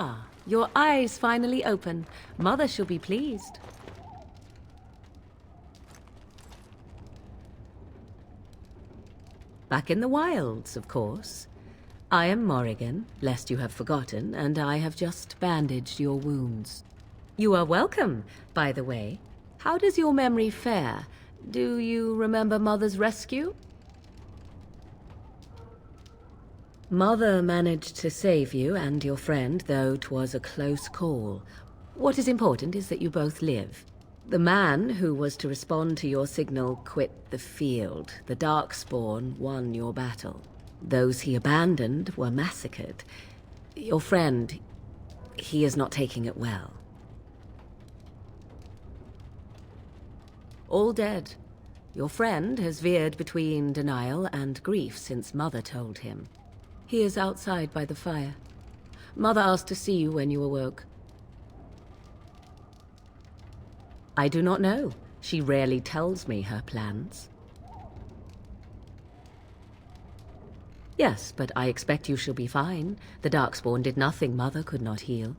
Ah, your eyes finally open. Mother shall be pleased. Back in the wilds, of course. I am Morrigan, lest you have forgotten, and I have just bandaged your wounds. You are welcome, by the way. How does your memory fare? Do you remember Mother's rescue? Mother managed to save you and your friend, though 'twas a close call. What is important is that you both live. The man who was to respond to your signal quit the field. The Darkspawn won your battle. Those he abandoned were massacred. Your friend, he is not taking it well. All dead. Your friend has veered between denial and grief since Mother told him. He is outside by the fire. Mother asked to see you when you awoke. I do not know. She rarely tells me her plans. Yes, but I expect you shall be fine. The Darkspawn did nothing Mother could not heal.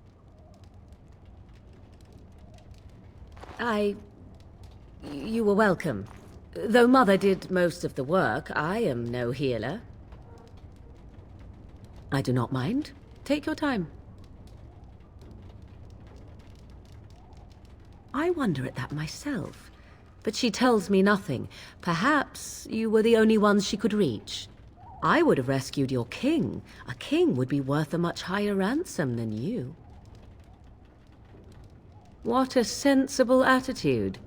You were welcome. Though Mother did most of the work, I am no healer. I do not mind. Take your time. I wonder at that myself, but she tells me nothing. Perhaps you were the only ones she could reach. I would have rescued your king. A king would be worth a much higher ransom than you. What a sensible attitude.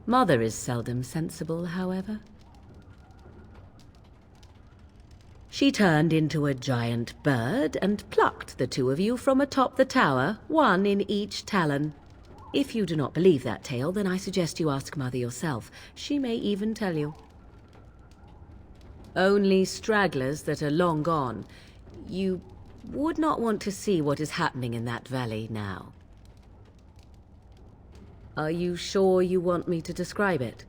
Mother is seldom sensible, however. She turned into a giant bird and plucked the two of you from atop the tower, one in each talon. If you do not believe that tale, then I suggest you ask Mother yourself. She may even tell you. Only stragglers that are long gone. You would not want to see what is happening in that valley now. Are you sure you want me to describe it?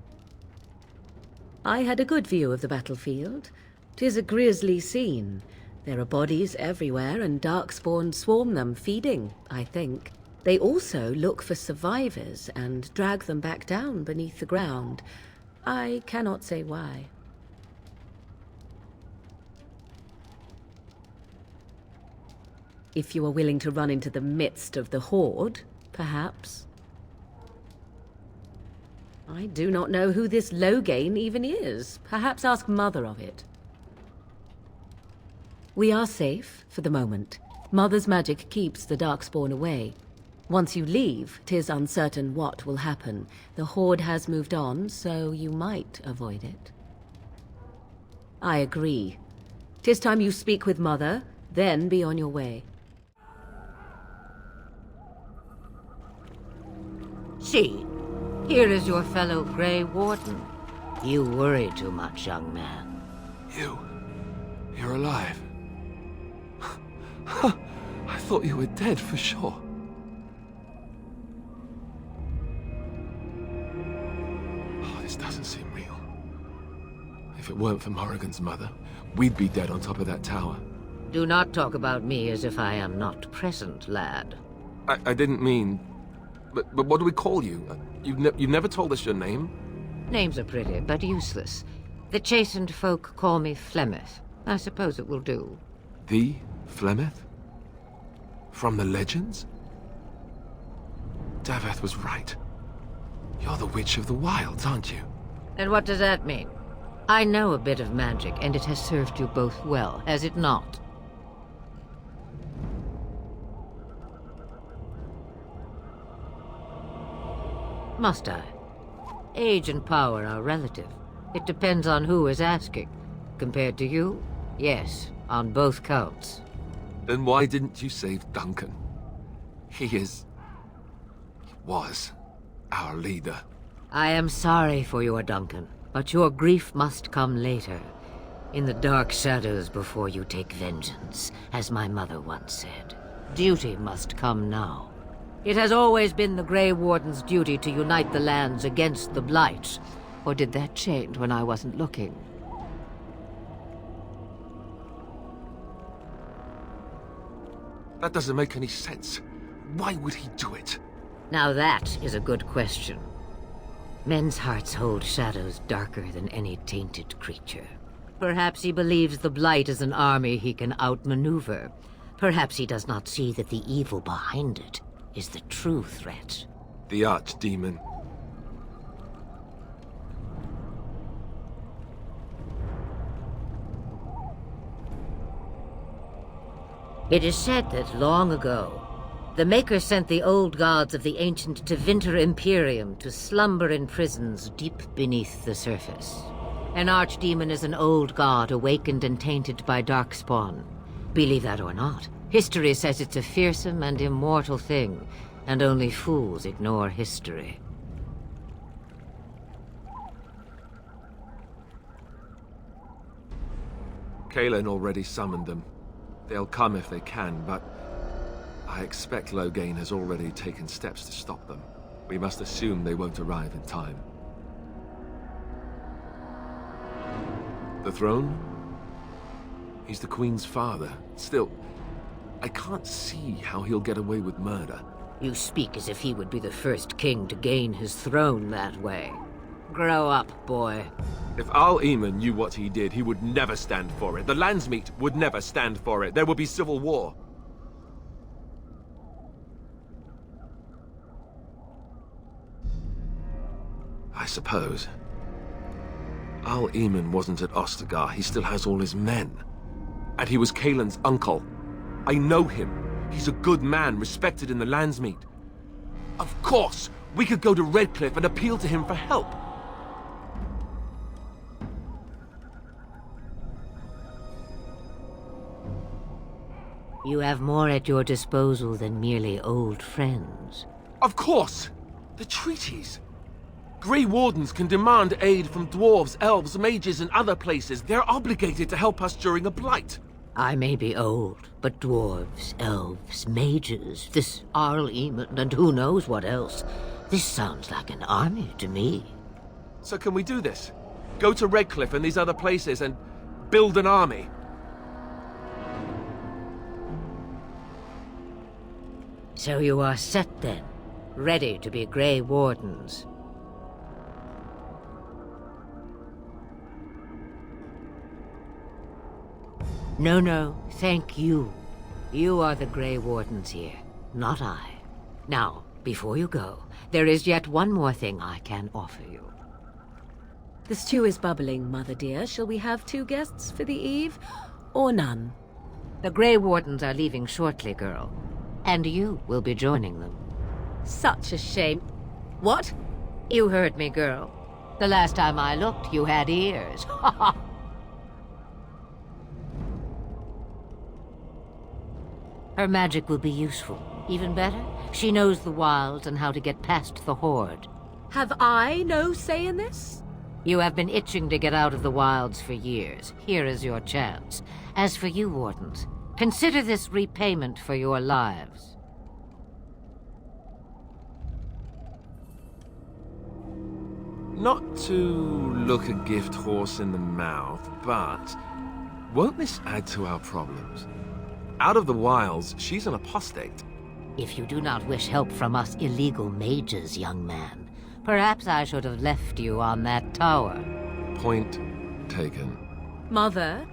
I had a good view of the battlefield. 'Tis a grisly scene. There are bodies everywhere, and Darkspawn swarm them, feeding, I think. They also look for survivors and drag them back down beneath the ground. I cannot say why. If you are willing to run into the midst of the horde, perhaps. I do not know who this Loghain even is. Perhaps ask Mother of it. We are safe, for the moment. Mother's magic keeps the Darkspawn away. Once you leave, 'tis uncertain what will happen. The horde has moved on, so you might avoid it. I agree. 'Tis time you speak with Mother, then be on your way. See, here is your fellow Grey Warden. You worry too much, young man. You're alive. I thought you were dead for sure. Oh, this doesn't seem real. If it weren't for Morrigan's mother, we'd be dead on top of that tower. Do not talk about me as if I am not present, lad. I didn't mean... But what do we call you? You've never told us your name? Names are pretty, but useless. The chastened folk call me Flemeth. I suppose it will do. The Flemeth? From the legends? Daveth was right. You're the Witch of the Wilds, aren't you? And what does that mean? I know a bit of magic, and it has served you both well, has it not? Must I? Age and power are relative. It depends on who is asking. Compared to you, yes, on both counts. Then why didn't you save Duncan? He was our leader. I am sorry for your Duncan, but your grief must come later. In the dark shadows before you take vengeance, as my mother once said. Duty must come now. It has always been the Grey Warden's duty to unite the lands against the Blight. Or did that change when I wasn't looking? That doesn't make any sense. Why would he do it? Now that is a good question. Men's hearts hold shadows darker than any tainted creature. Perhaps he believes the Blight is an army he can outmaneuver. Perhaps he does not see that the evil behind it is the true threat. The archdemon. It is said that long ago, the Maker sent the old gods of the ancient Tevinter Imperium to slumber in prisons deep beneath the surface. An archdemon is an old god awakened and tainted by Darkspawn. Believe that or not, history says it's a fearsome and immortal thing, and only fools ignore history. Daylen already summoned them. They'll come if they can, but I expect Loghain has already taken steps to stop them. We must assume they won't arrive in time. The throne? He's the Queen's father. Still, I can't see how he'll get away with murder. You speak as if he would be the first king to gain his throne that way. Grow up, boy. If Al-Eamon knew what he did, he would never stand for it. The Landsmeet would never stand for it. There would be civil war. I suppose. Al-Eamon wasn't at Ostagar. He still has all his men. And he was Kaelin's uncle. I know him. He's a good man, respected in the Landsmeet. Of course, we could go to Redcliffe and appeal to him for help. You have more at your disposal than merely old friends. Of course! The treaties! Grey Wardens can demand aid from dwarves, elves, mages, and other places. They're obligated to help us during a blight. I may be old, but dwarves, elves, mages, this Al-Eamon, and who knows what else. This sounds like an army to me. So can we do this? Go to Redcliffe and these other places and build an army? So you are set then, ready to be Grey Wardens. No, thank you. You are the Grey Wardens here, not I. Now, before you go, there is yet one more thing I can offer you. The stew is bubbling, Mother dear. Shall we have 2 guests for the eve, or none? The Grey Wardens are leaving shortly, girl. And you will be joining them. Such a shame. What? You heard me, girl. The last time I looked, you had ears. Ha ha! Her magic will be useful. Even better, she knows the wilds and how to get past the Horde. Have I no say in this? You have been itching to get out of the wilds for years. Here is your chance. As for you, Wardens, consider this repayment for your lives. Not to look a gift horse in the mouth, but won't this add to our problems? Out of the wilds, she's an apostate. If you do not wish help from us illegal mages, young man, perhaps I should have left you on that tower. Point taken. Mother,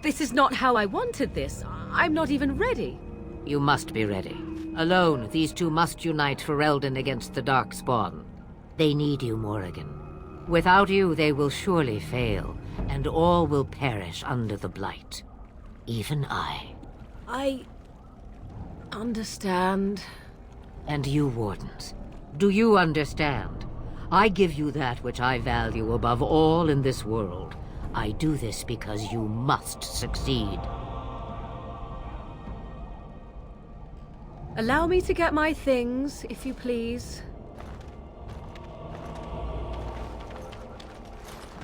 this is not how I wanted this. I'm not even ready. You must be ready. Alone, these two must unite Ferelden against the Darkspawn. They need you, Morrigan. Without you, they will surely fail, and all will perish under the Blight. Even I. I understand. And you, Wardens, do you understand? I give you that which I value above all in this world. I do this because you must succeed. Allow me to get my things, if you please.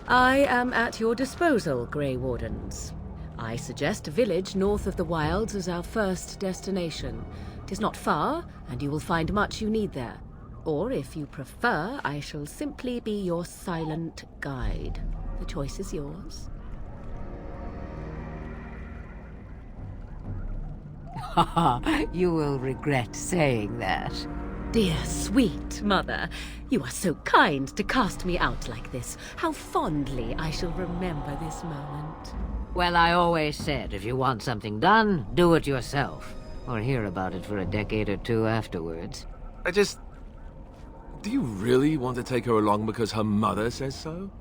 I am at your disposal, Grey Wardens. I suggest a village north of the wilds as our first destination. 'Tis not far, and you will find much you need there. Or, if you prefer, I shall simply be your silent guide. The choice is yours. You will regret saying that. Dear sweet mother, you are so kind to cast me out like this. How fondly I shall remember this moment. Well, I always said, if you want something done, do it yourself. Or hear about it for a decade or two afterwards. Do you really want to take her along because her mother says so?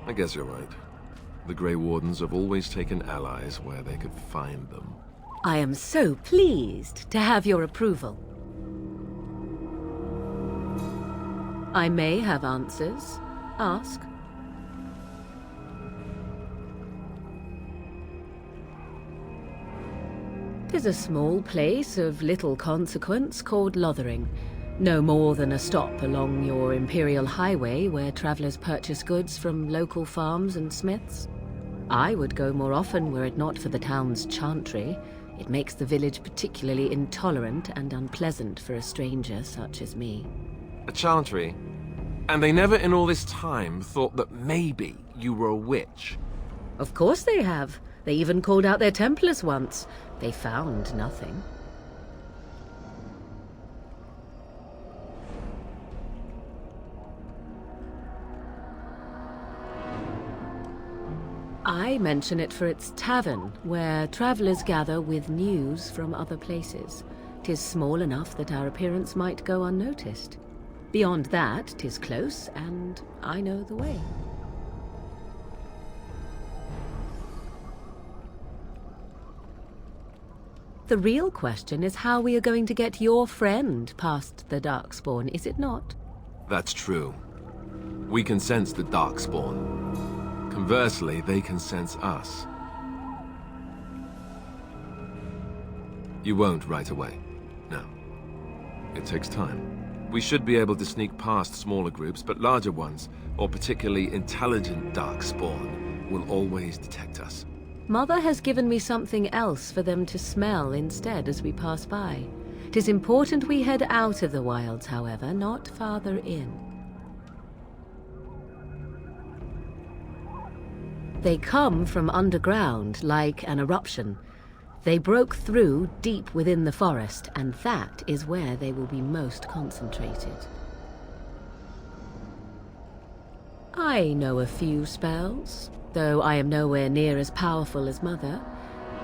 I guess you're right. The Grey Wardens have always taken allies where they could find them. I am so pleased to have your approval. I may have answers. Ask. 'Tis a small place of little consequence called Loghain. No more than a stop along your Imperial Highway where travelers purchase goods from local farms and smiths. I would go more often were it not for the town's chantry. It makes the village particularly intolerant and unpleasant for a stranger such as me. A chantry? And they never in all this time thought that maybe you were a witch? Of course they have. They even called out their Templars once. They found nothing. I mention it for its tavern, where travelers gather with news from other places. 'Tis small enough that our appearance might go unnoticed. Beyond that, 'tis close, and I know the way. The real question is how we are going to get your friend past the Darkspawn, is it not? That's true. We can sense the Darkspawn. Conversely, they can sense us. You won't right away. No. It takes time. We should be able to sneak past smaller groups, but larger ones, or particularly intelligent Darkspawn, will always detect us. Mother has given me something else for them to smell instead as we pass by. 'Tis important we head out of the wilds, however, not farther in. They come from underground, like an eruption. They broke through deep within the forest, and that is where they will be most concentrated. I know a few spells. Though I am nowhere near as powerful as Mother,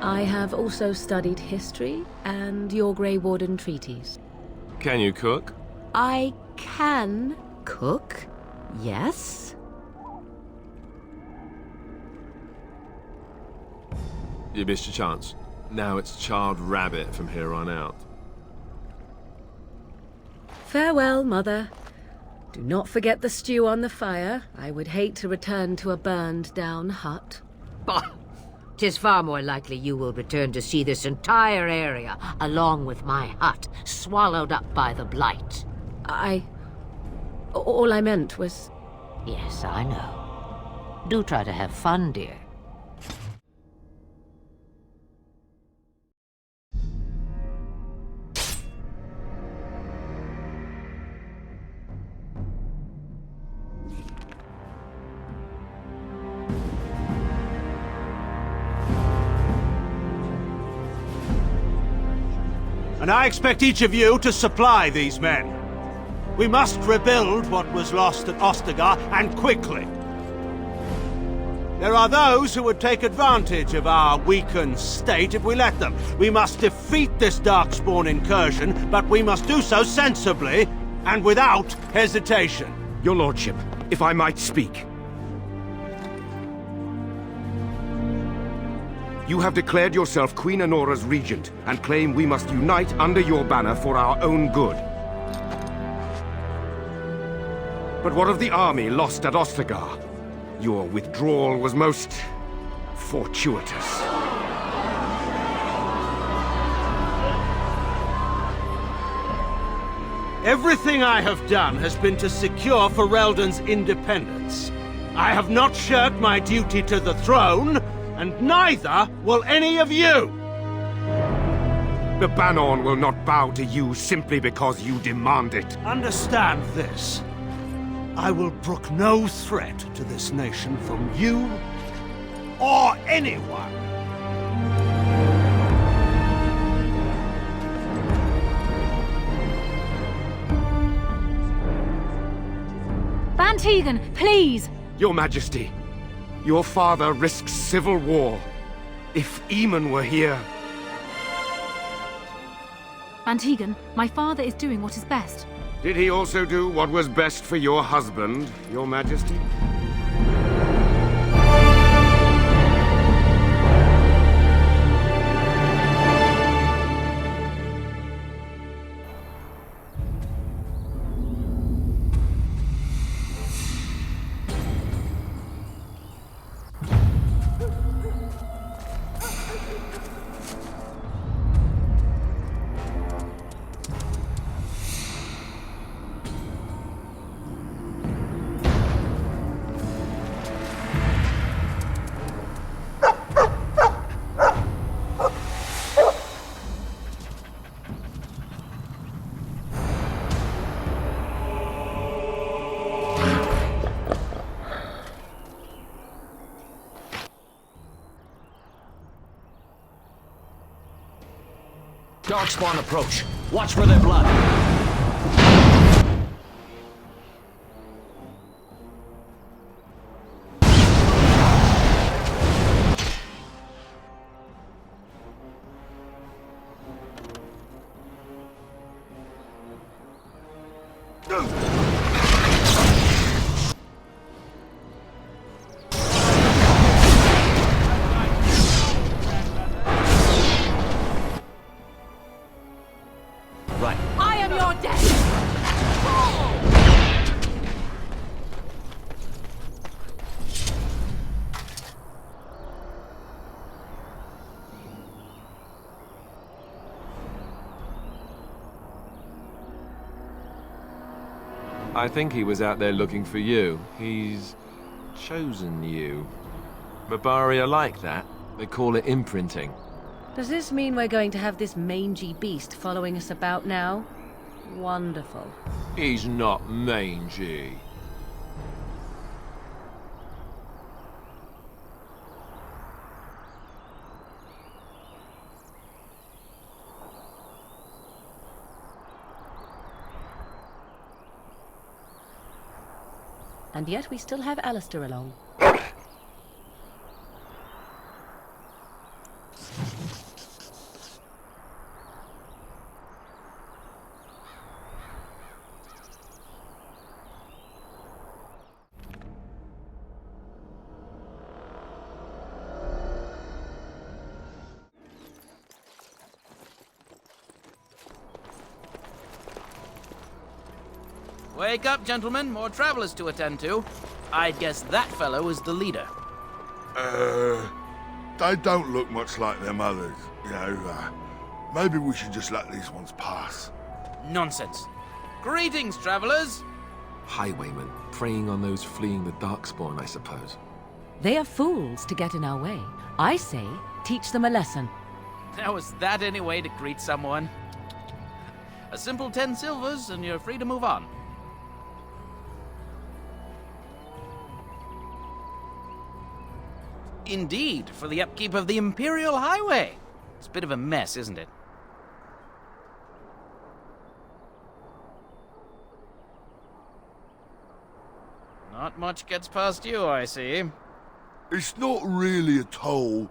I have also studied history and your Grey Warden treaties. Can you cook? I can cook, yes. You missed your chance. Now it's charred rabbit from here on out. Farewell, Mother. Do not forget the stew on the fire. I would hate to return to a burned-down hut. Bah! 'Tis far more likely you will return to see this entire area, along with my hut, swallowed up by the Blight. All I meant was... Yes, I know. Do try to have fun, dear. And I expect each of you to supply these men. We must rebuild what was lost at Ostagar, and quickly. There are those who would take advantage of our weakened state if we let them. We must defeat this Darkspawn incursion, but we must do so sensibly and without hesitation. Your Lordship, if I might speak. You have declared yourself Queen Honora's regent, and claim we must unite under your banner for our own good. But what of the army lost at Ostagar? Your withdrawal was most fortuitous. Everything I have done has been to secure Ferelden's independence. I have not shirked my duty to the throne, and neither will any of you! The Banon will not bow to you simply because you demand it. Understand this. I will brook no threat to this nation from you or anyone. Antigon, please! Your Majesty, your father risks civil war. If Eamon were here... Antigon, my father is doing what is best. Did he also do what was best for your husband, your Majesty? Darkspawn approach. Watch for their blood. Right. I am your death! I think he was out there looking for you. He's chosen you. Mabari are like that. They call it imprinting. Does this mean we're going to have this mangy beast following us about now? Wonderful. He's not mangy. And yet we still have Alistair along. Wake up, gentlemen. More travelers to attend to. I'd guess that fellow is the leader. They don't look much like them others, you know. Maybe we should just let these ones pass. Nonsense. Greetings, travelers. Highwaymen, preying on those fleeing the Darkspawn, I suppose. They are fools to get in our way. I say, teach them a lesson. Now, is that any way to greet someone? A simple 10 silvers, and you're free to move on. Indeed, for the upkeep of the Imperial Highway. It's a bit of a mess, isn't it? Not much gets past you, I see. It's not really a toll.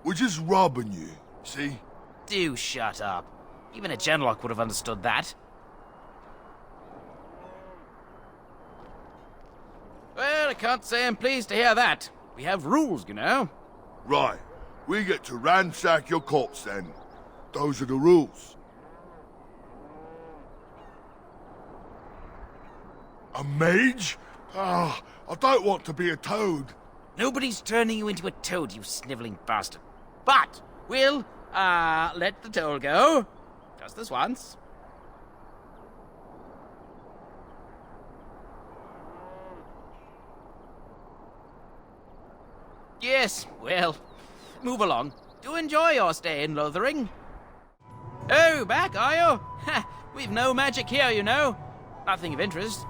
We're just robbing you, see? Do shut up. Even a Genlock would have understood that. Well, I can't say I'm pleased to hear that. We have rules, you know. Right. We get to ransack your corpse then. Those are the rules. A mage? Ah, I don't want to be a toad. Nobody's turning you into a toad, you sniveling bastard. But we'll, let the toll go. Just this once. Yes, well, move along. Do enjoy your stay in Lothering. Oh, back, are you? Ha, we've no magic here, you know. Nothing of interest.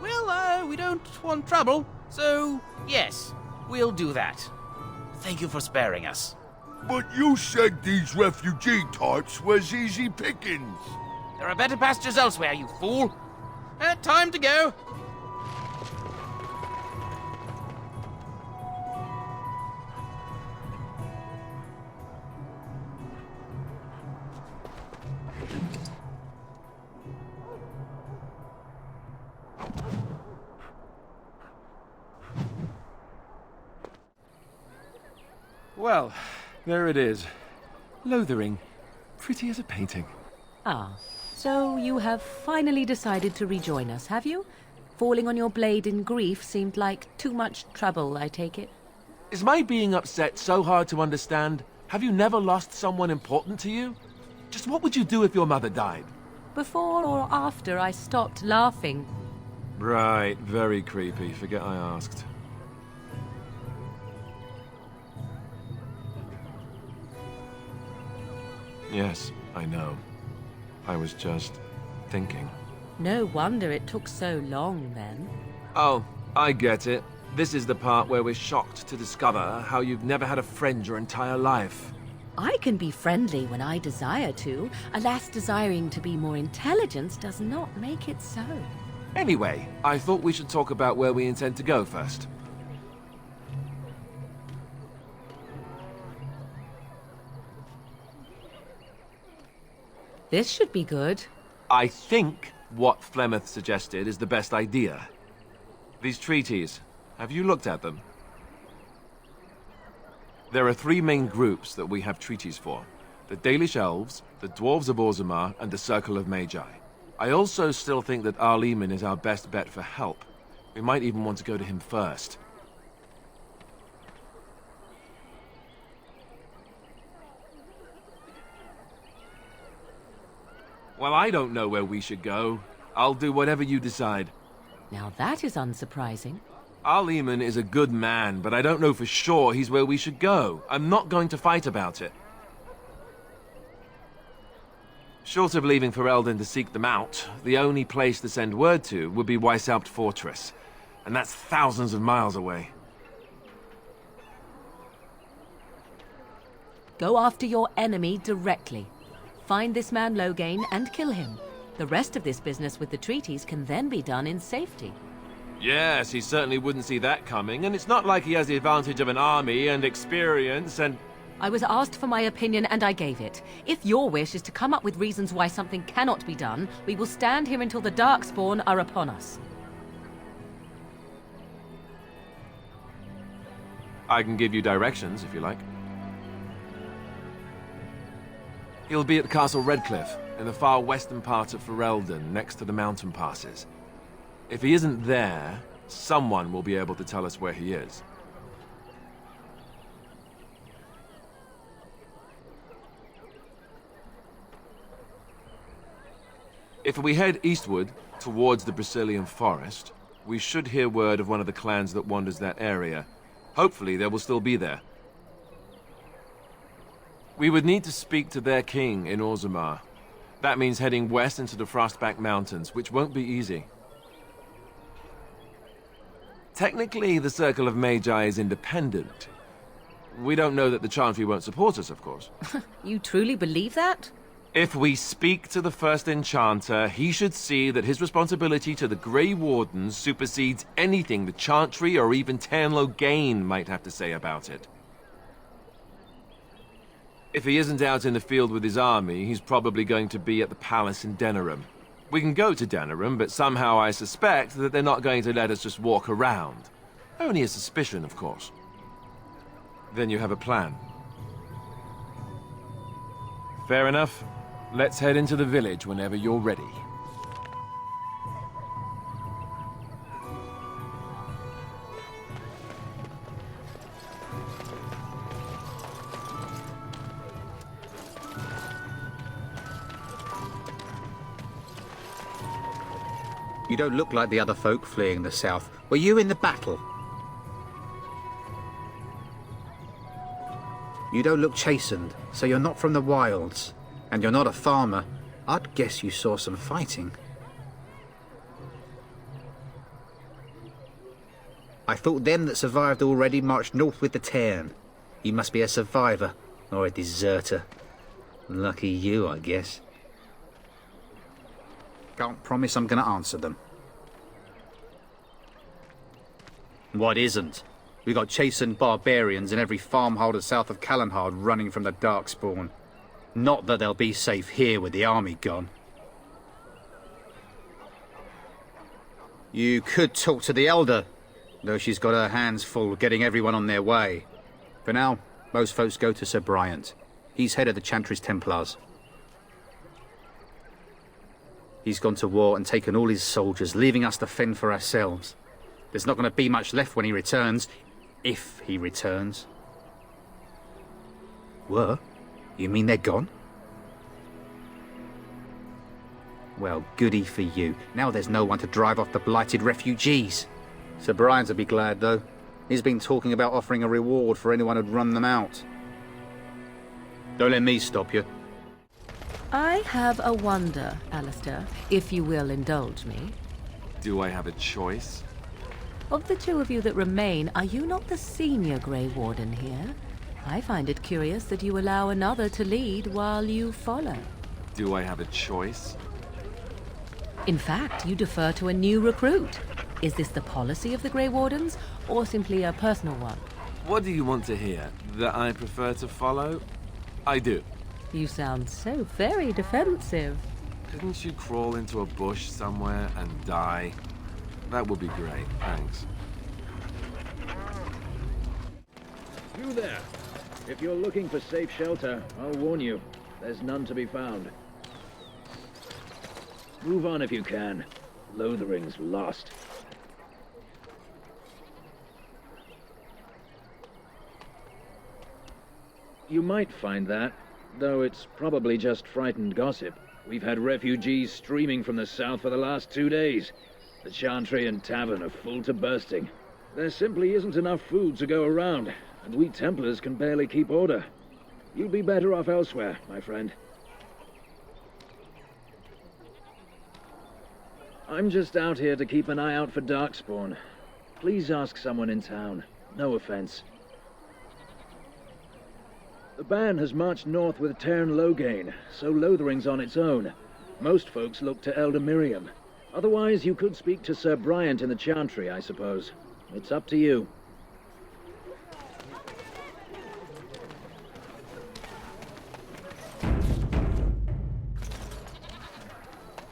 Well, we don't want trouble, so yes, we'll do that. Thank you for sparing us. But you said these refugee types was easy pickings. There are better pastures elsewhere, you fool. Time to go. Well, there it is. Lothering. Pretty as a painting. Ah, so you have finally decided to rejoin us, have you? Falling on your blade in grief seemed like too much trouble, I take it. Is my being upset so hard to understand? Have you never lost someone important to you? Just what would you do if your mother died? Before or after I stopped laughing? Right, very creepy. Forget I asked. Yes, I know. I was just thinking. No wonder it took so long, then. Oh, I get it. This is the part where we're shocked to discover how you've never had a friend your entire life. I can be friendly when I desire to. Alas, desiring to be more intelligent does not make it so. Anyway, I thought we should talk about where we intend to go first. This should be good. I think what Flemeth suggested is the best idea. These treaties, have you looked at them? There are three main groups that we have treaties for. The Dalish Elves, the Dwarves of Orzammar, and the Circle of Magi. I also still think that Arleman is our best bet for help. We might even want to go to him first. Well, I don't know where we should go. I'll do whatever you decide. Now that is unsurprising. Arleman is a good man, but I don't know for sure he's where we should go. I'm not going to fight about it. Short of leaving Ferelden to seek them out, the only place to send word to would be Weishaupt Fortress. And that's thousands of miles away. Go after your enemy directly. Find this man Loghain and kill him. The rest of this business with the treaties can then be done in safety. Yes, he certainly wouldn't see that coming, and it's not like he has the advantage of an army and experience and... I was asked for my opinion and I gave it. If your wish is to come up with reasons why something cannot be done, we will stand here until the Darkspawn are upon us. I can give you directions, if you like. He'll be at Castle Redcliffe, in the far western part of Ferelden, next to the mountain passes. If he isn't there, someone will be able to tell us where he is. If we head eastward, towards the Brazilian forest, we should hear word of one of the clans that wanders that area. Hopefully they will still be there. We would need to speak to their king in Orzammar. That means heading west into the Frostback Mountains, which won't be easy. Technically, the Circle of Magi is independent. We don't know that the Chantry won't support us, of course. You truly believe that? If we speak to the first enchanter, he should see that his responsibility to the Grey Wardens supersedes anything the Chantry or even Loghain might have to say about it. If he isn't out in the field with his army, he's probably going to be at the palace in Denerim. We can go to Denerim, but somehow I suspect that they're not going to let us just walk around. Only a suspicion, of course. Then you have a plan. Fair enough. Let's head into the village whenever you're ready. You don't look like the other folk fleeing the south. Were you in the battle? You don't look chastened, so you're not from the wilds. And you're not a farmer. I'd guess you saw some fighting. I thought them that survived already marched north with the Tairn. You must be a survivor, or a deserter. Lucky you, I guess. Can't promise I'm gonna answer them. What isn't? We got chastened barbarians in every farmholder south of Callanhard running from the Darkspawn. Not that they'll be safe here with the army gone. You could talk to the Elder, though she's got her hands full getting everyone on their way. For now, most folks go to Sir Bryant. He's head of the Chantry's Templars. He's gone to war and taken all his soldiers, leaving us to fend for ourselves. There's not going to be much left when he returns. If he returns. Were? You mean they're gone? Well, goody for you. Now there's no one to drive off the blighted refugees. Sir Brian's will be glad, though. He's been talking about offering a reward for anyone who'd run them out. Don't let me stop you. I have a wonder, Alistair, if you will indulge me. Do I have a choice? Of the two of you that remain, are you not the senior Grey Warden here? I find it curious that you allow another to lead while you follow. Do I have a choice? In fact, you defer to a new recruit. Is this the policy of the Grey Wardens, or simply a personal one? What do you want to hear? That I prefer to follow? I do. You sound so very defensive. Couldn't you crawl into a bush somewhere and die? That would be great, thanks. You there! If you're looking for safe shelter, I'll warn you, there's none to be found. Move on if you can. Lothering's lost. You might find that, though it's probably just frightened gossip. We've had refugees streaming from the south for the last 2 days. The Chantry and Tavern are full to bursting. There simply isn't enough food to go around, and we Templars can barely keep order. You'd be better off elsewhere, my friend. I'm just out here to keep an eye out for Darkspawn. Please ask someone in town. No offense. The band has marched north with Tairn Loghain, so Lothering's on its own. Most folks look to Elder Miriam. Otherwise, you could speak to Sir Bryant in the Chantry, I suppose. It's up to you.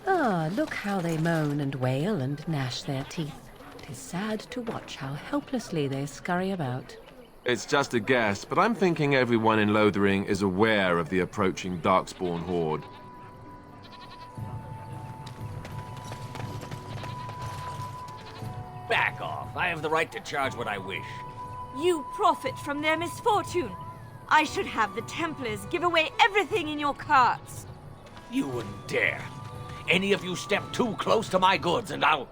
Ah, look how they moan and wail and gnash their teeth. 'Tis sad to watch how helplessly they scurry about. It's just a guess, but I'm thinking everyone in Lothering is aware of the approaching Darkspawn horde. Back off. I have the right to charge what I wish. You profit from their misfortune. I should have the Templars give away everything in your carts. You wouldn't dare. Any of you step too close to my goods and I'll...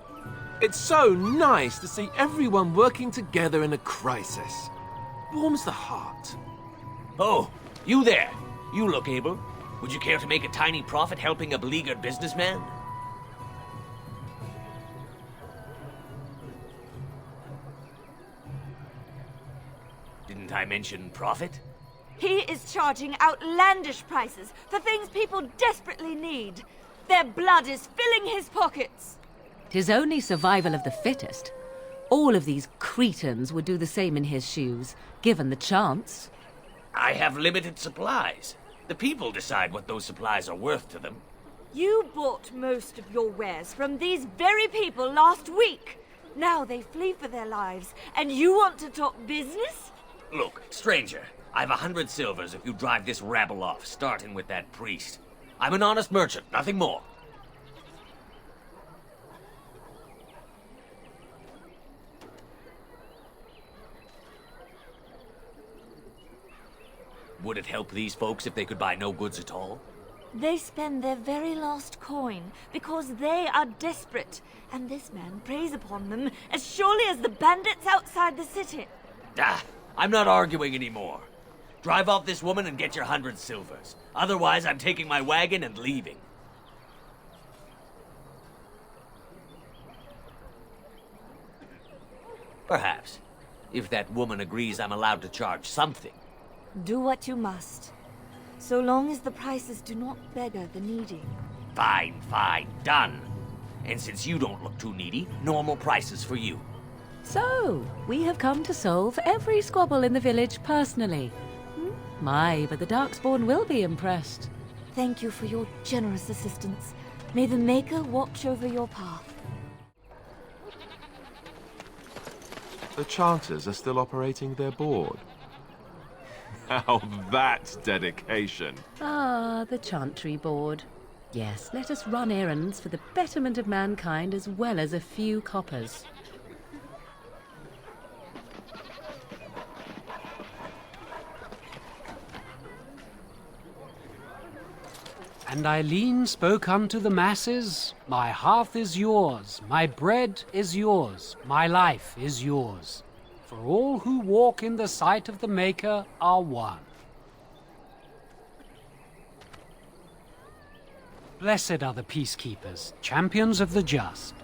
It's so nice to see everyone working together in a crisis. Warms the heart. Oh, you there. You look able. Would you care to make a tiny profit helping a beleaguered businessman? Didn't I mention profit? He is charging outlandish prices for things people desperately need. Their blood is filling his pockets. 'Tis only survival of the fittest. All of these cretins would do the same in his shoes, given the chance. I have limited supplies. The people decide what those supplies are worth to them. You bought most of your wares from these very people last week. Now they flee for their lives, and you want to talk business? Look, stranger, I've 100 silvers if you drive this rabble off, starting with that priest. I'm an honest merchant, nothing more. Would it help these folks if they could buy no goods at all? They spend their very last coin because they are desperate, and this man preys upon them as surely as the bandits outside the city. Ah, I'm not arguing anymore. Drive off this woman and get your 100 silvers. Otherwise, I'm taking my wagon and leaving. Perhaps. If that woman agrees I'm allowed to charge something. Do what you must, so long as the prices do not beggar the needy. Fine, fine, done. And since you don't look too needy, normal prices for you. So, we have come to solve every squabble in the village personally. My, but the Darkspawn will be impressed. Thank you for your generous assistance. May the Maker watch over your path. The Chanters are still operating their board. Now that's dedication. Ah, the Chantry Board. Yes, let us run errands for the betterment of mankind as well as a few coppers. And Eileen spoke unto the masses, My hearth is yours, my bread is yours, my life is yours. For all who walk in the sight of the Maker are one. Blessed are the peacekeepers, champions of the just.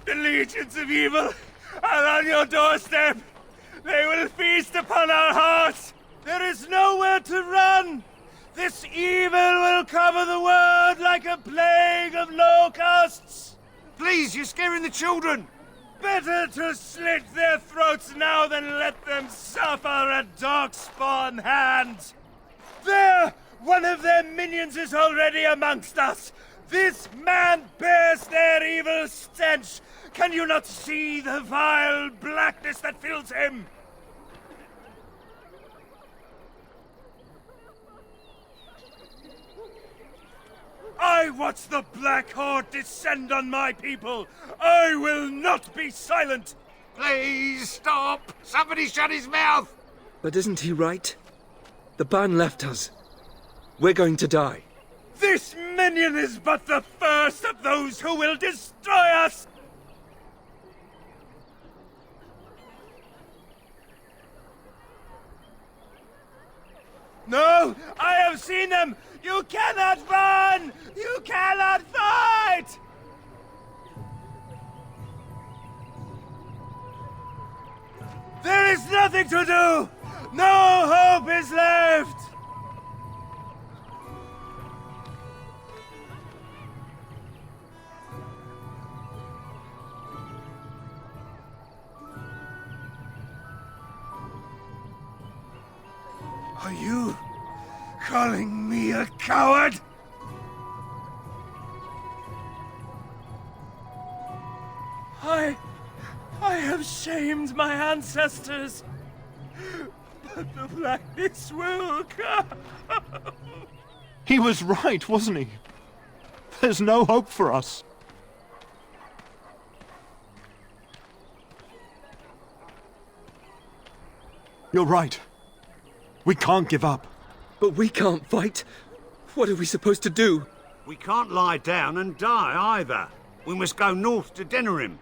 The legions of evil are on your doorstep. They will feast upon our hearts. There is nowhere to run. This evil will cover the world like a plague of locusts. Please, you're scaring the children. Better to slit their throats now than let them suffer at Darkspawn hand. There! One of their minions is already amongst us. This man bears their evil stench. Can you not see the vile blackness that fills him? I watch the Black Horde descend on my people. I will not be silent. Please stop! Somebody shut his mouth! But isn't he right? The ban left us. We're going to die. This minion is but the first of those who will destroy us! No! I have seen them! You cannot run! You cannot fight! There is nothing to do! No hope is left! Are you calling me a coward? I have shamed my ancestors, but the blackness will come. He was right, wasn't he? There's no hope for us. You're right. We can't give up. But we can't fight. What are we supposed to do? We can't lie down and die either. We must go north to Denerim.